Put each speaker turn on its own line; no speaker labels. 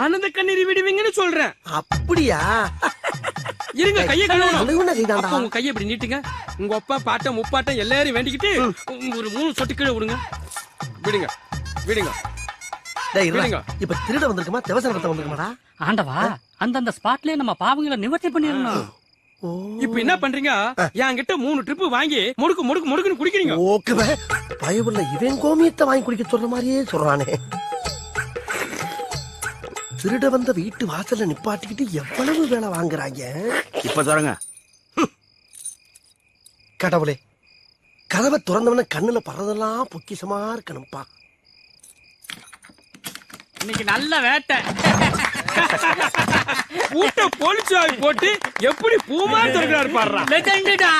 ஆனந்த கண்ணீர் விடுவீங்கன்னு சொல்றேன்.
அப்படியா?
இருங்க, கையை
கழுவுங்க.
உங்க கையை இப்படி நீட்டுங்க. உங்க அப்பா பாட்டம் முப்பாட்டம் எல்லாரும் வேண்டிக்கிட்டு ஒரு 3 சொட்டு கீழே விடுங்க. விடுங்க விடுங்க விடுங்க.
இப்ப திருட வந்திருக்குமா தேவசனத்தை வந்திருக்குமாடா?
ஆண்டவா, அந்தந்த ஸ்பாட்லயே நம்ம பாவங்களை நிவர்த்தி பண்ணிடணும்.
இப்ப என்ன பண்றீங்க? என்கிட்ட 3 ட்ரிப் வாங்கி முடுக்கு முடுக்கு முடுக்குன்னு குடிக்கிறீங்க.
ஓகே, பயவுள்ள இவன் கோமியத்தை வாங்கி குடிக்க சொல்ற மாதிரியே சொல்றானே. திருட வந்த வீட்டு வாசல்ல நிப்பாட்டிக்கிட்டு எவ்வளவு வேலை வாங்குறாங்க.
இப்ப தரங்க.
கடவுளே, கதவை திறந்தவன கண்ணுல பறதெல்லாம் பொக்கிசமா இருக்கணும்பா.
இன்னைக்கு நல்ல வேட்டை.
பூட்ட போலீஸ் போட்டு எப்படி பூமா திறக்கிறாரு பாடுறா.
லெஜெண்டடா.